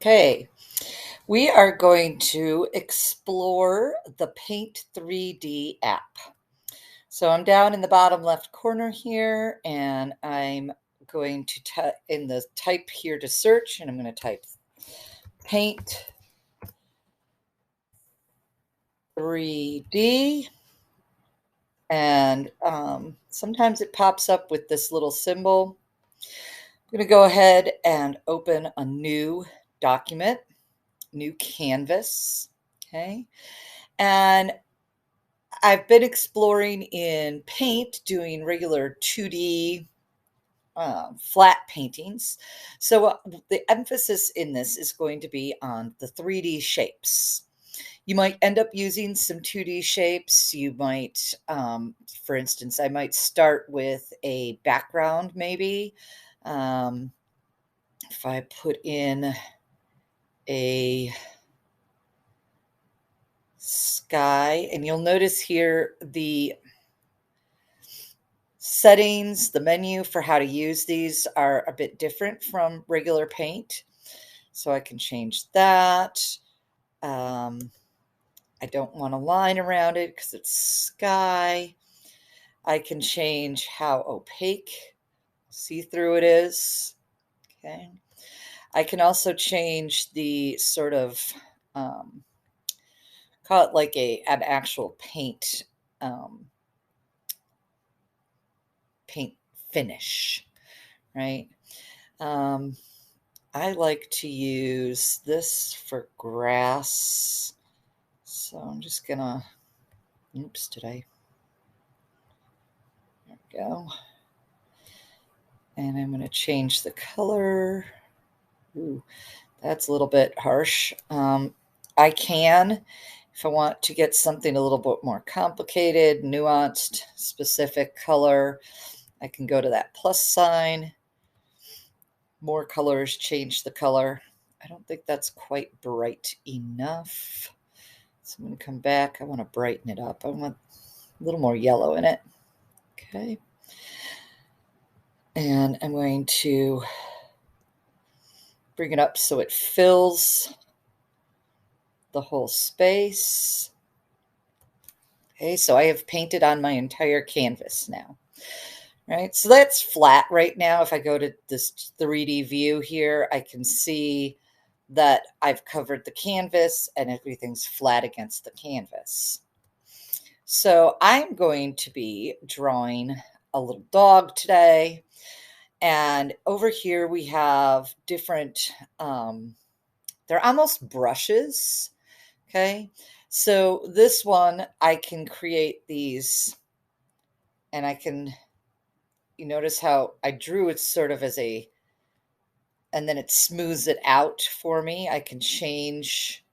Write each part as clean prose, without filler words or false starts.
Okay, we are going to explore the Paint 3D app. So I'm down in the bottom left corner here, and I'm going to type in the type here to search, and I'm going to type Paint 3D. And sometimes it pops up with this little symbol. I'm going to go ahead and open a new document, new canvas. Okay. And I've been exploring in Paint, doing regular 2D flat paintings. So the emphasis in this is going to be on the 3D shapes. You might end up using some 2D shapes. You might, for instance, I might start with a background maybe. If I put in a sky, and you'll notice here the settings, the menu for how to use these are a bit different from regular Paint. So I can change that. I don't want a line around it because it's sky. I can change how opaque, see-through it is. Okay. I can also change the sort of, call it like an actual paint, paint finish, right? I like to use this for grass. So I'm just gonna, oops, there we go. And I'm gonna change the color. Ooh, that's a little bit harsh. I can, if I want to get something a little bit more complicated, nuanced, specific color, I can go to that plus sign, more colors, change the color. I don't think that's quite bright enough. So I'm going to come back. I want to brighten it up. I want a little more yellow in it. Okay. And I'm going to bring it up so it fills the whole space. Okay, so I have painted on my entire canvas now. Right, so that's flat right now. If I go to this 3D view here, I can see that I've covered the canvas and everything's flat against the canvas. So I'm going to be drawing a little dog today. And over here we have different, they're almost brushes. Okay. So this one, I can create these, and I can, you notice how I drew it sort of as a, and then it smooths it out for me. I can change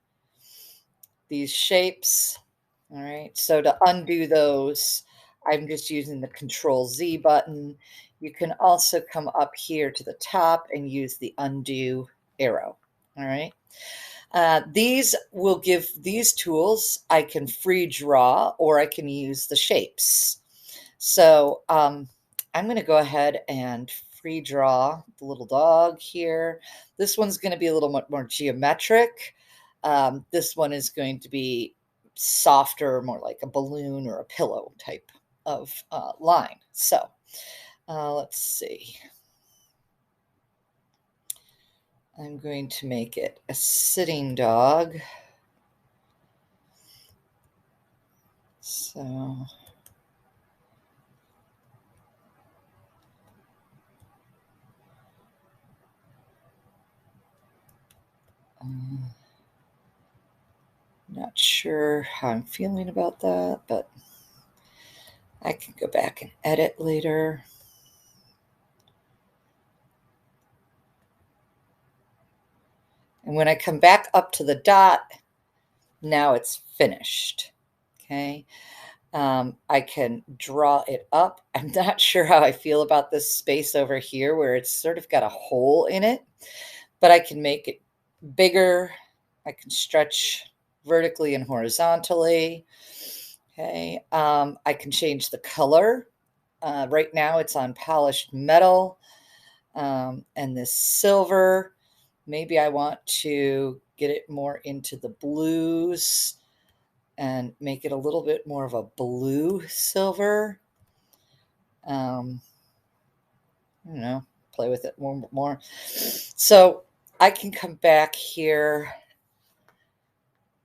these shapes. All right. So to undo those, I'm just using the Control Z button. You can also come up here to the top and use the undo arrow. All right. These will give these tools, I can free draw or I can use the shapes. So I'm going to go ahead and free draw the little dog here. This one's going to be a little bit more geometric. This one is going to be softer, more like a balloon or a pillow type of line. So let's see. I'm going to make it a sitting dog. So not sure how I'm feeling about that, but I can go back and edit later. And when I come back up to the dot, now it's finished. Okay. I can draw it up. I'm not sure how I feel about this space over here where it's sort of got a hole in it, but I can make it bigger. I can stretch vertically and horizontally. Okay. I can change the color. Right now it's on polished metal, and this silver. maybe I want to get it more into the blues and make it a little bit more of a blue silver. I don't know, play with it more. So I can come back here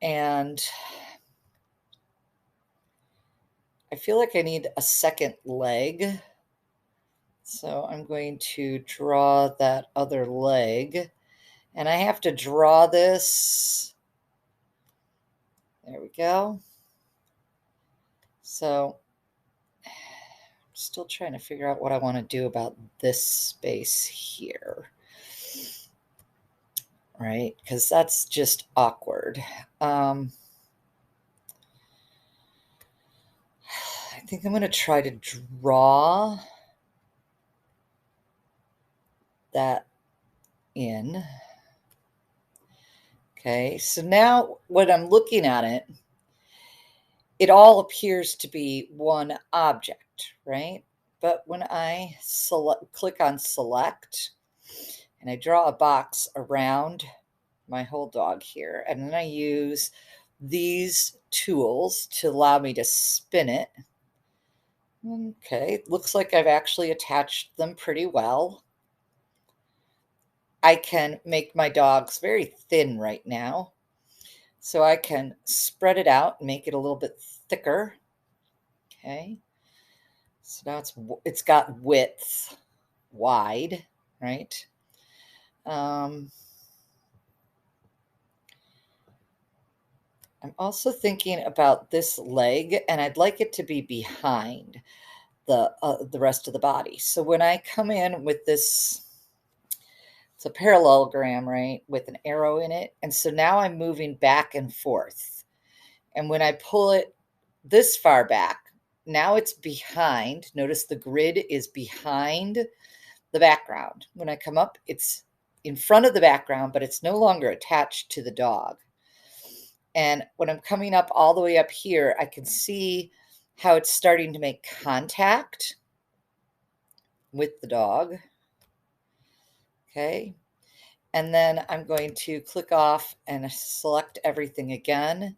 and I feel like I need a second leg. So I'm going to draw that other leg. And I have to draw this. There we go. So I'm still trying to figure out what I want to do about this space here. Right? Because that's just awkward. I think I'm going to try to draw that in. Okay, so now when I'm looking at it, it all appears to be one object, right? But when I click on select and I draw a box around my whole dog here, and then I use these tools to allow me to spin it. Okay, looks like I've actually attached them pretty well. I can make my dogs very thin right now. So I can spread it out and make it a little bit thicker. Okay. So now it's got width wide, right? I'm also thinking about this leg, and I'd like it to be behind the rest of the body. So when I come in with this, it's a parallelogram, right, with an arrow in it. And so now I'm moving back and forth. And when I pull it this far back, now it's behind. Notice the grid is behind the background. When I come up, it's in front of the background, but it's no longer attached to the dog. And when I'm coming up all the way up here, I can see how it's starting to make contact with the dog. Okay. And then I'm going to click off and select everything again.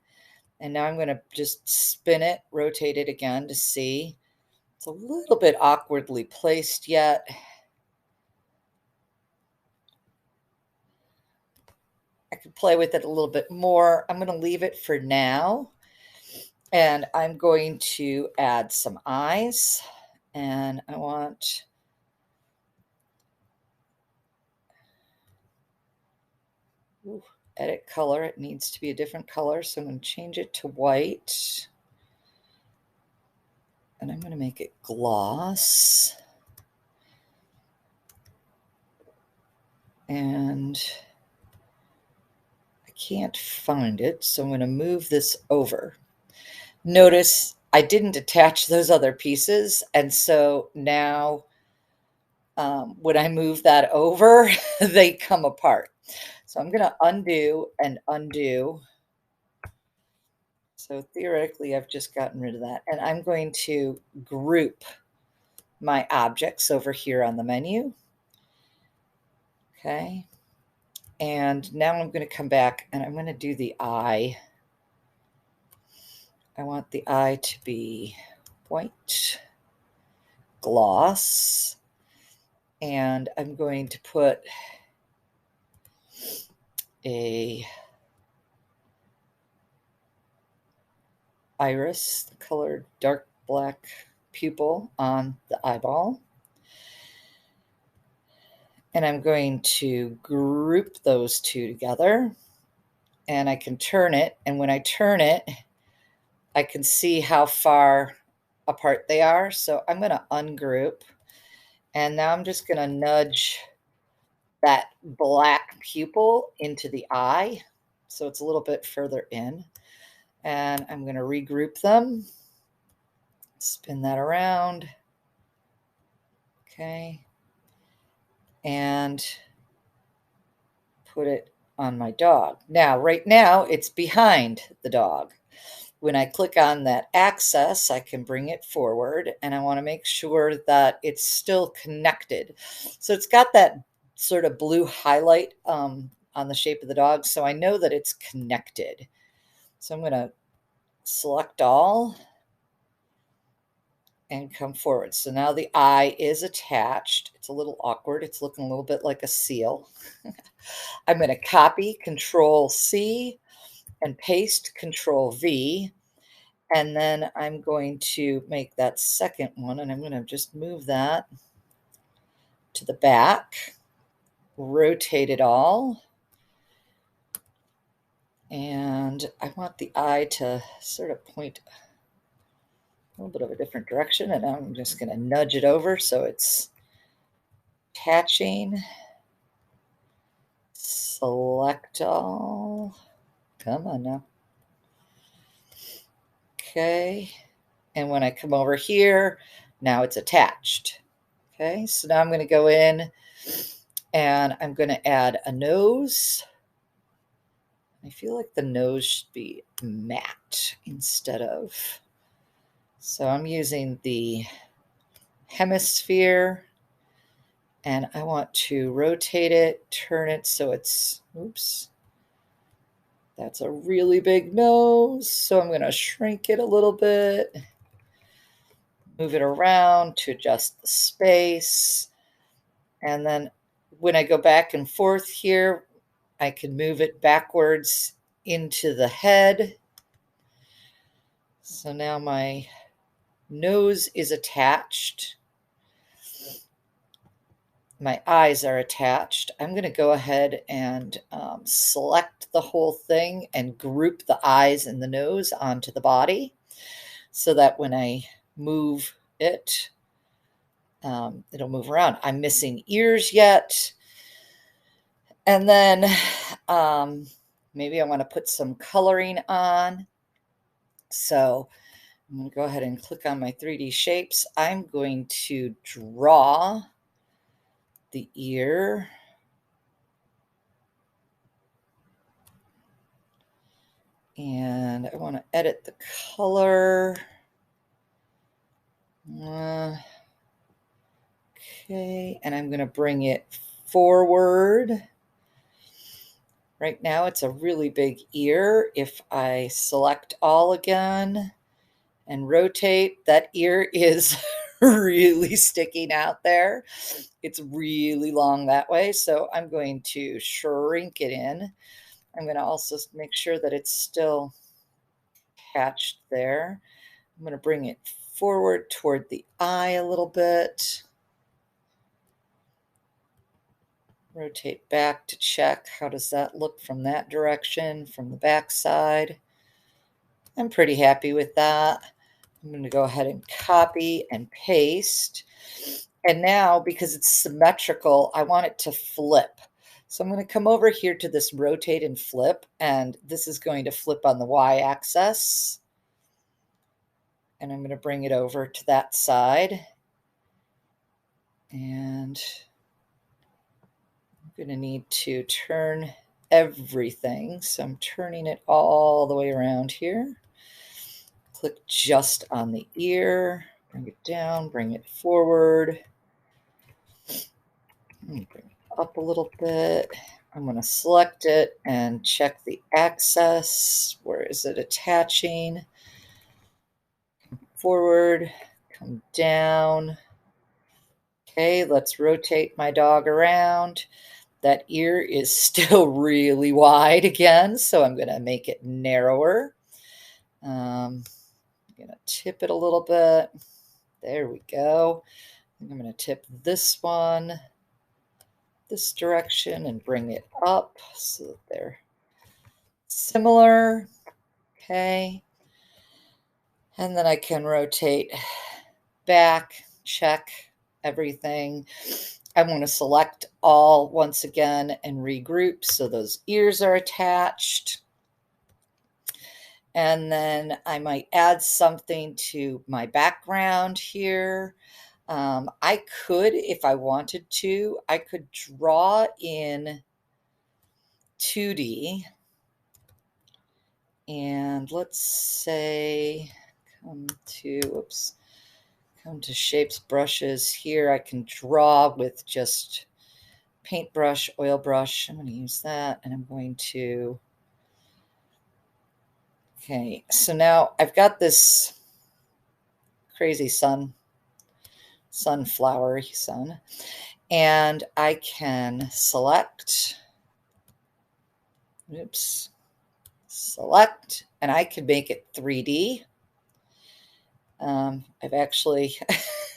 And now I'm going to just spin it, rotate it again to see. It's a little bit awkwardly placed yet. I could play with it a little bit more. I'm going to leave it for now. And I'm going to add some eyes. And I want edit color. It needs to be a different color. So I'm going to change it to white. And I'm going to make it gloss. And I can't find it. So I'm going to move this over. Notice I didn't attach those other pieces. And so now when I move that over, they come apart. So I'm going to undo and undo. So theoretically, I've just gotten rid of that. And I'm going to group my objects over here on the menu. Okay. And now I'm going to come back and I'm going to do the eye. I want the eye to be white, gloss, and I'm going to put a iris, the color dark black pupil on the eyeball. And I'm going to group those two together. And I can turn it. And when I turn it, I can see how far apart they are. So I'm going to ungroup. And now I'm just going to nudge that black pupil into the eye. So it's a little bit further in. And I'm going to regroup them. Spin that around. Okay. And put it on my dog. Now, right now, it's behind the dog. When I click on that axis, I can bring it forward, and I want to make sure that it's still connected. So it's got that sort of blue highlight on the shape of the dog, so I know that it's connected. So I'm going to select all and come forward. So now the eye is attached. It's a little awkward. It's looking a little bit like a seal. I'm going to copy, Control C, and paste, Control V. And then I'm going to make that second one, and I'm going to just move that to the back, rotate it all. And I want the eye to sort of point a little bit of a different direction, and I'm just going to nudge it over so it's attaching. Select all. Come on now. Okay. And when I come over here, now it's attached. Okay, so now I'm going to go in and I'm going to add a nose. I feel like the nose should be matte instead of. So I'm using the hemisphere, and I want to rotate it, turn it so it's, oops, that's a really big nose. So I'm going to shrink it a little bit, move it around to adjust the space. And then when I go back and forth here, I can move it backwards into the head. So now my nose is attached. My eyes are attached. I'm going to go ahead and select the whole thing and group the eyes and the nose onto the body so that when I move it, it'll move around. I'm missing ears yet. And then maybe I want to put some coloring on. So I'm going to go ahead and click on my 3D shapes. I'm going to draw the ear. And I want to edit the color. Okay, and I'm going to bring it forward. Right now it's a really big ear. If I select all again and rotate, that ear is really sticking out there. It's really long that way, so I'm going to shrink it in. I'm going to also make sure that it's still attached there. I'm going to bring it forward toward the eye a little bit. Rotate back to check how does that look from that direction, from the back side. I'm pretty happy with that. I'm going to go ahead and copy and paste. And now, because it's symmetrical, I want it to flip. So I'm going to come over here to this rotate and flip, and this is going to flip on the y-axis. And I'm going to bring it over to that side. And I'm going to need to turn everything. So I'm turning it all the way around here. Click just on the ear, bring it down, bring it forward. Bring it up a little bit. I'm going to select it and check the axis. Where is it attaching? Forward, come down. Okay, let's rotate my dog around. That ear is still really wide again, so I'm going to make it narrower. I'm going to tip it a little bit. There we go. I'm going to tip this one this direction and bring it up so that they're similar. Okay. And then I can rotate back, check everything. I want to select all once again and regroup so those ears are attached. And then I might add something to my background here. I could, if I wanted to, I could draw in 2D. And let's say, come to shapes, brushes here. I can draw with just paintbrush, oil brush. I'm going to use that, and I'm going to, okay, so now I've got this crazy sunflower sun, and I can select, select, and I can make it 3D. I've actually,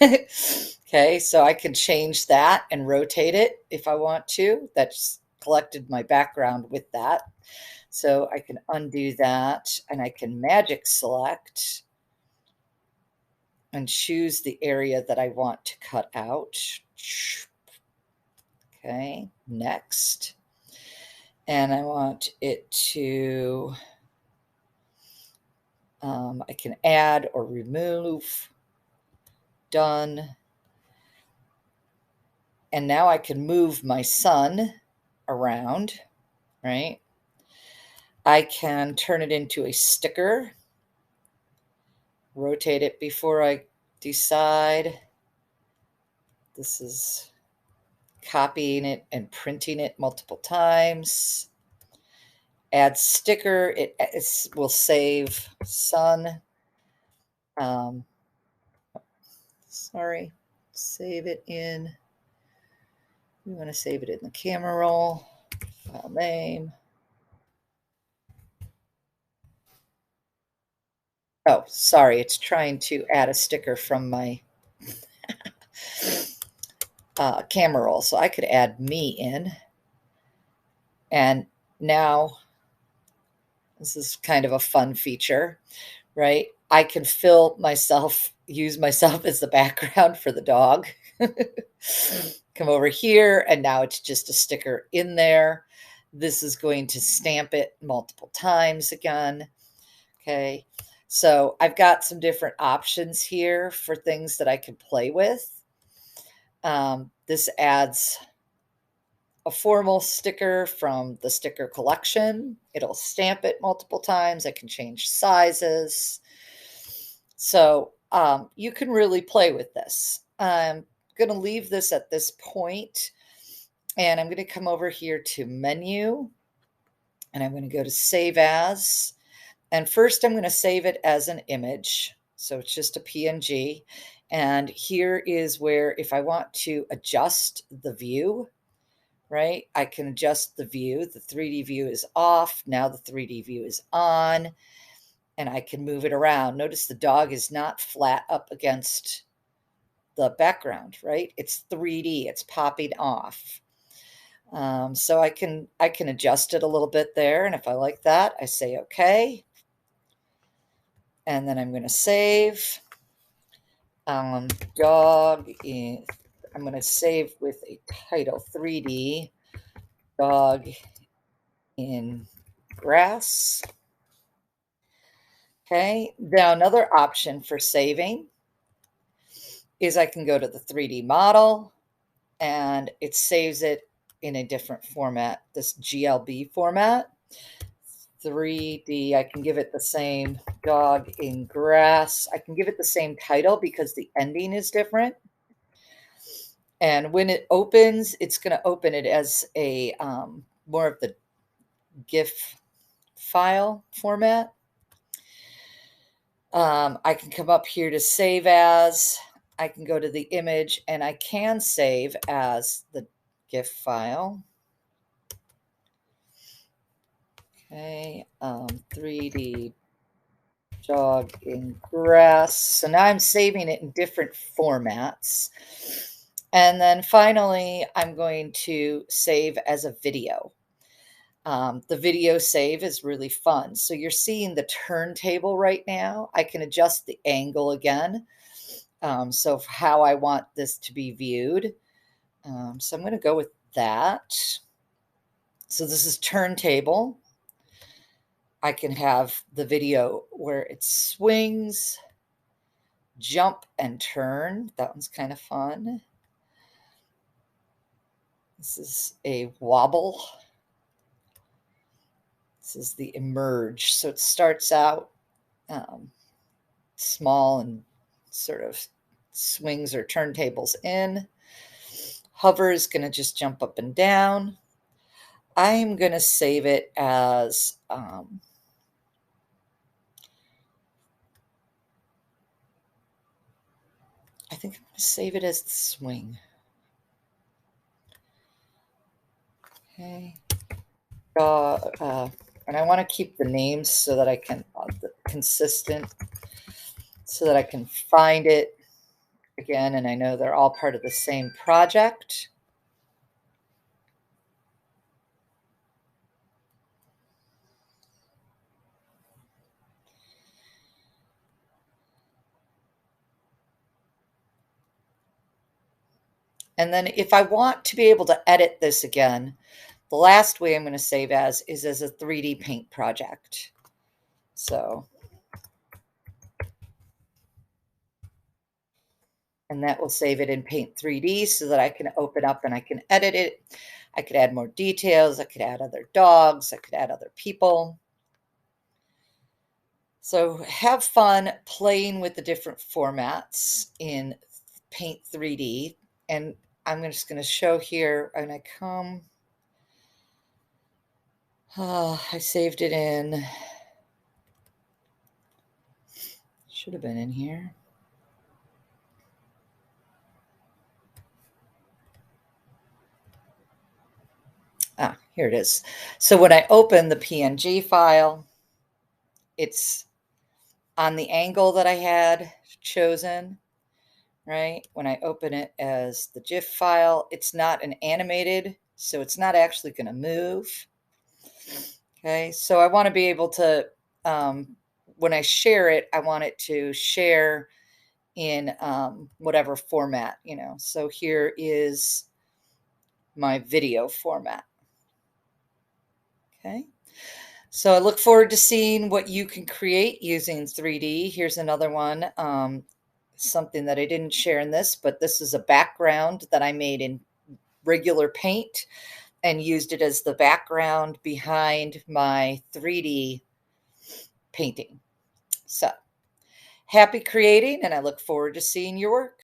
okay, so I can change that and rotate it if I want to. That's collected my background with that. So I can undo that, and I can magic select and choose the area that I want to cut out. Okay, next. And I want it to, I can add or remove. Done. And now I can move my sun around, right? I can turn it into a sticker, rotate it before I decide. This is copying it and printing it multiple times. Add sticker, it will save sun. Sorry, save it in, we want to save it in the camera roll, file name. Oh, sorry, it's trying to add a sticker from my camera roll. So I could add me in. And now this is kind of a fun feature, right? I can fill myself, use myself as the background for the dog. Come over here, and now it's just a sticker in there. This is going to stamp it multiple times again. Okay, so I've got some different options here for things that I can play with. This adds a formal sticker from the sticker collection. It'll stamp it multiple times. I can change sizes. So you can really play with this. I'm going to leave this at this point, and I'm going to come over here to menu, and I'm going to go to save as. And first I'm going to save it as an image. So it's just a PNG. And here is where, if I want to adjust the view, right, I can adjust the view. The 3D view is off. Now the 3D view is on, and I can move it around. Notice the dog is not flat up against the background, right? It's 3D, it's popping off. So I can adjust it a little bit there. And if I like that, I say, okay. And then I'm going to save. Dog in, I'm going to save with a title, 3D dog in grass. Okay, now another option for saving is I can go to the 3D model, and it saves it in a different format, this GLB format. 3D, I can give it the same dog in grass. I can give it the same title because the ending is different. And when it opens, it's going to open it as a more of the GIF file format. I can come up here to save as. I can go to the image, and I can save as the GIF file. Okay, 3D dog in grass. So now I'm saving it in different formats. And then finally, I'm going to save as a video. The video save is really fun. So you're seeing the turntable right now. I can adjust the angle again. So how I want this to be viewed. So I'm going to go with that. So this is turntable. I can have the video where it swings, jump, and turn. That one's kind of fun. This is a wobble. This is the emerge. So it starts out small and sort of swings or turntables in. Hover is going to just jump up and down. I'm going to save it as I think I'm going to save it as the swing. Okay. And I want to keep the names so that I can consistent, so that I can find it again, and I know they're all part of the same project. And then if I want to be able to edit this again, the last way I'm going to save as is as a 3D paint project. So, and that will save it in Paint 3D so that I can open up and I can edit it. I could add more details. I could add other dogs. I could add other people. So have fun playing with the different formats in Paint 3D. And I'm just going to show here when I come. I saved it in. Should have been in here. Here it is. So when I open the PNG file, it's on the angle that I had chosen, right? When I open it as the GIF file, it's not an animated, so it's not actually going to move. Okay, so I want to be able to, when I share it, I want it to share in whatever format, you know. So here is my video format. Okay. So I look forward to seeing what you can create using 3D. Here's another one, something that I didn't share in this, but this is a background that I made in regular paint and used it as the background behind my 3D painting. So happy creating, and I look forward to seeing your work.